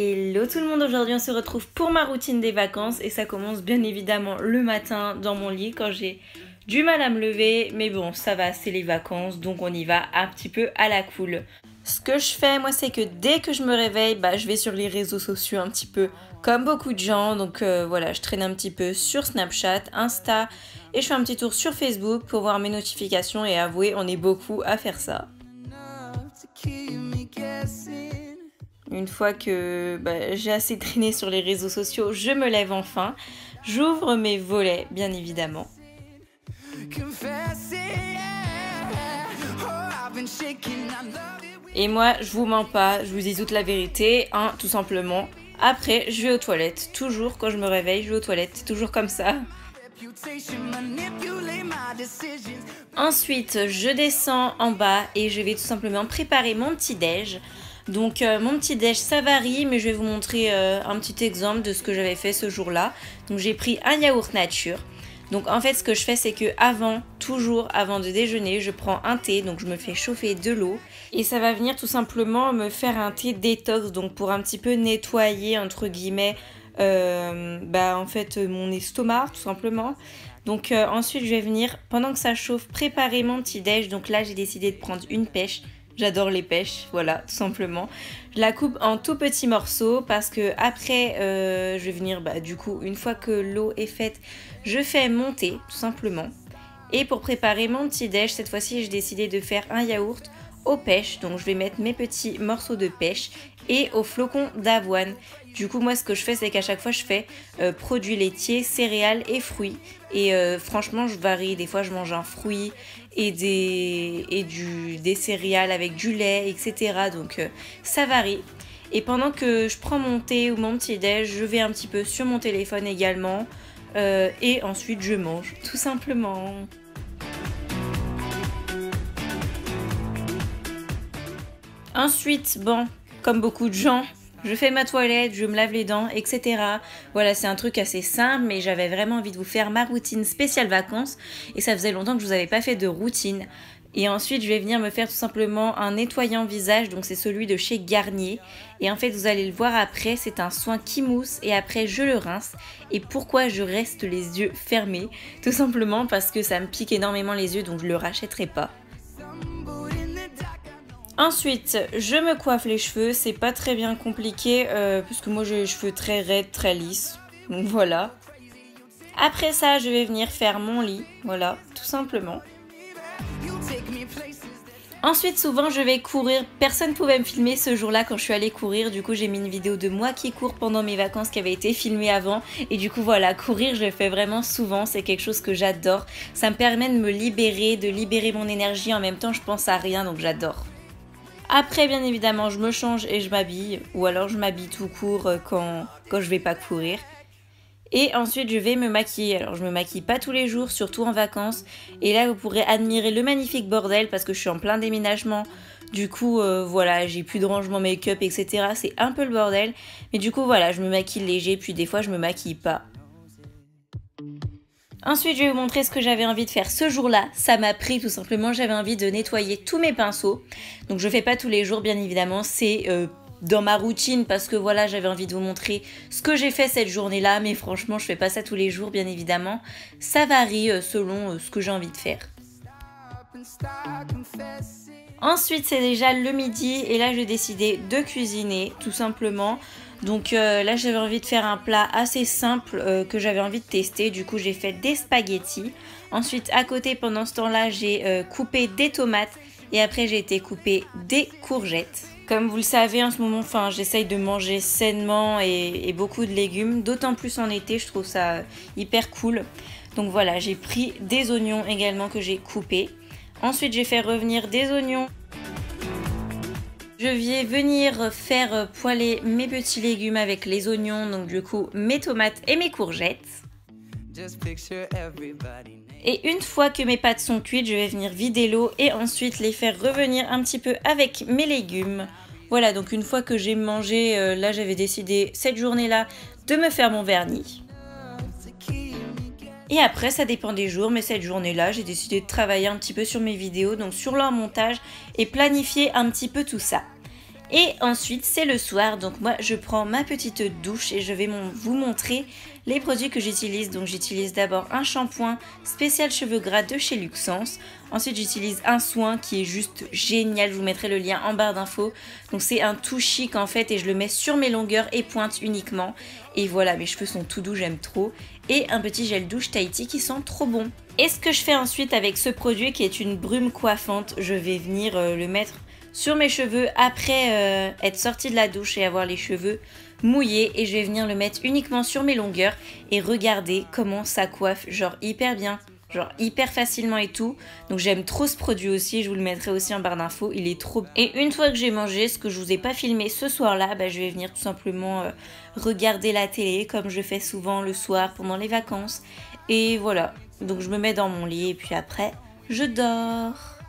Hello tout le monde, aujourd'hui on se retrouve pour ma routine des vacances et ça commence bien évidemment le matin dans mon lit quand j'ai du mal à me lever, mais bon ça va, c'est les vacances donc on y va un petit peu à la cool. Ce que je fais moi c'est que dès que je me réveille, je vais sur les réseaux sociaux un petit peu comme beaucoup de gens, donc voilà, je traîne un petit peu sur Snapchat, Insta et je fais un petit tour sur Facebook pour voir mes notifications et avouer on est beaucoup à faire ça. Une fois que j'ai assez traîné sur les réseaux sociaux, je me lève enfin. J'ouvre mes volets, bien évidemment. Et moi, je vous mens pas, je vous dis toute la vérité, tout simplement. Après, je vais aux toilettes. Toujours quand je me réveille, je vais aux toilettes. C'est toujours comme ça. Ensuite, je descends en bas et je vais tout simplement préparer mon petit déj. Donc mon petit déj ça varie, mais je vais vous montrer un petit exemple de ce que j'avais fait ce jour-là. Donc j'ai pris un yaourt nature. Donc en fait ce que je fais c'est que toujours avant de déjeuner, je prends un thé, donc je me fais chauffer de l'eau. Et ça va venir tout simplement me faire un thé détox, donc pour un petit peu nettoyer entre guillemets en fait mon estomac tout simplement. Donc ensuite je vais venir, pendant que ça chauffe, préparer mon petit déj. Donc là j'ai décidé de prendre une pêche. J'adore les pêches, voilà, tout simplement. Je la coupe en tout petits morceaux parce que après, je vais venir, du coup, une fois que l'eau est faite, je fais mon thé, tout simplement. Et pour préparer mon petit déj, cette fois-ci, j'ai décidé de faire un yaourt aux pêches. Donc, je vais mettre mes petits morceaux de pêche et aux flocons d'avoine. Du coup, moi, ce que je fais, c'est qu'à chaque fois, je fais produits laitiers, céréales et fruits. Et franchement, je varie. Des fois, je mange un fruit et des céréales avec du lait, etc. Donc, ça varie. Et pendant que je prends mon thé ou mon petit déj, je vais un petit peu sur mon téléphone également. Et ensuite, je mange, tout simplement. Ensuite, comme beaucoup de gens, je fais ma toilette, je me lave les dents, etc. Voilà, c'est un truc assez simple, mais j'avais vraiment envie de vous faire ma routine spéciale vacances. Et ça faisait longtemps que je vous avais pas fait de routine. Et ensuite, je vais venir me faire tout simplement un nettoyant visage. Donc c'est celui de chez Garnier. Et en fait, vous allez le voir après, c'est un soin qui mousse. Et après, je le rince. Et pourquoi je reste les yeux fermés? Tout simplement parce que ça me pique énormément les yeux, donc je le rachèterai pas. Ensuite, je me coiffe les cheveux, c'est pas très bien compliqué puisque moi j'ai les cheveux très raides, très lisses, donc voilà. Après ça, je vais venir faire mon lit, voilà, tout simplement. Ensuite, souvent je vais courir, personne pouvait me filmer ce jour-là quand je suis allée courir, du coup j'ai mis une vidéo de moi qui cours pendant mes vacances qui avait été filmée avant. Et du coup voilà, courir je le fais vraiment souvent, c'est quelque chose que j'adore. Ça me permet de me libérer, de libérer mon énergie, en même temps je pense à rien donc j'adore. Après, bien évidemment, je me change et je m'habille. Ou alors, je m'habille tout court quand je vais pas courir. Et ensuite, je vais me maquiller. Alors, je me maquille pas tous les jours, surtout en vacances. Et là, vous pourrez admirer le magnifique bordel parce que je suis en plein déménagement. Du coup, voilà, j'ai plus de rangement make-up, etc. C'est un peu le bordel. Mais du coup, voilà, je me maquille léger. Puis des fois, je me maquille pas. Ensuite, je vais vous montrer ce que j'avais envie de faire ce jour-là. Ça m'a pris tout simplement, j'avais envie de nettoyer tous mes pinceaux. Donc je ne fais pas tous les jours, bien évidemment, c'est dans ma routine parce que voilà, j'avais envie de vous montrer ce que j'ai fait cette journée-là. Mais franchement, je ne fais pas ça tous les jours, bien évidemment. Ça varie selon ce que j'ai envie de faire. Ensuite, c'est déjà le midi et là, j'ai décidé de cuisiner, tout simplement. Donc là j'avais envie de faire un plat assez simple que j'avais envie de tester. Du coup j'ai fait des spaghettis. Ensuite à côté pendant ce temps là j'ai coupé des tomates. Et après j'ai été couper des courgettes. Comme vous le savez en ce moment, j'essaye de manger sainement et beaucoup de légumes. D'autant plus en été, je trouve ça hyper cool. Donc voilà, j'ai pris des oignons également que j'ai coupés. Ensuite j'ai fait revenir des oignons. Je vais venir faire poêler mes petits légumes avec les oignons, donc du coup mes tomates et mes courgettes. Et une fois que mes pâtes sont cuites, je vais venir vider l'eau et ensuite les faire revenir un petit peu avec mes légumes. Voilà, donc une fois que j'ai mangé, là j'avais décidé cette journée-là de me faire mon vernis. Et après, ça dépend des jours, mais cette journée-là, j'ai décidé de travailler un petit peu sur mes vidéos, donc sur leur montage et planifier un petit peu tout ça. Et ensuite, c'est le soir, donc moi je prends ma petite douche et je vais vous montrer les produits que j'utilise. Donc j'utilise d'abord un shampoing spécial cheveux gras de chez Luxence. Ensuite j'utilise un soin qui est juste génial, je vous mettrai le lien en barre d'infos. Donc c'est un tout chic en fait et je le mets sur mes longueurs et pointes uniquement. Et voilà, mes cheveux sont tout doux, j'aime trop. Et un petit gel douche Tahiti qui sent trop bon. Et ce que je fais ensuite avec ce produit qui est une brume coiffante, je vais venir le mettre sur mes cheveux après être sortie de la douche et avoir les cheveux mouillés, et je vais venir le mettre uniquement sur mes longueurs et regarder comment ça coiffe genre hyper bien, genre hyper facilement et tout. Donc j'aime trop ce produit aussi, je vous le mettrai aussi en barre d'infos, il est trop. Et une fois que j'ai mangé, ce que je vous ai pas filmé ce soir là, je vais venir tout simplement regarder la télé comme je fais souvent le soir pendant les vacances. Et voilà, donc je me mets dans mon lit et puis après je dors.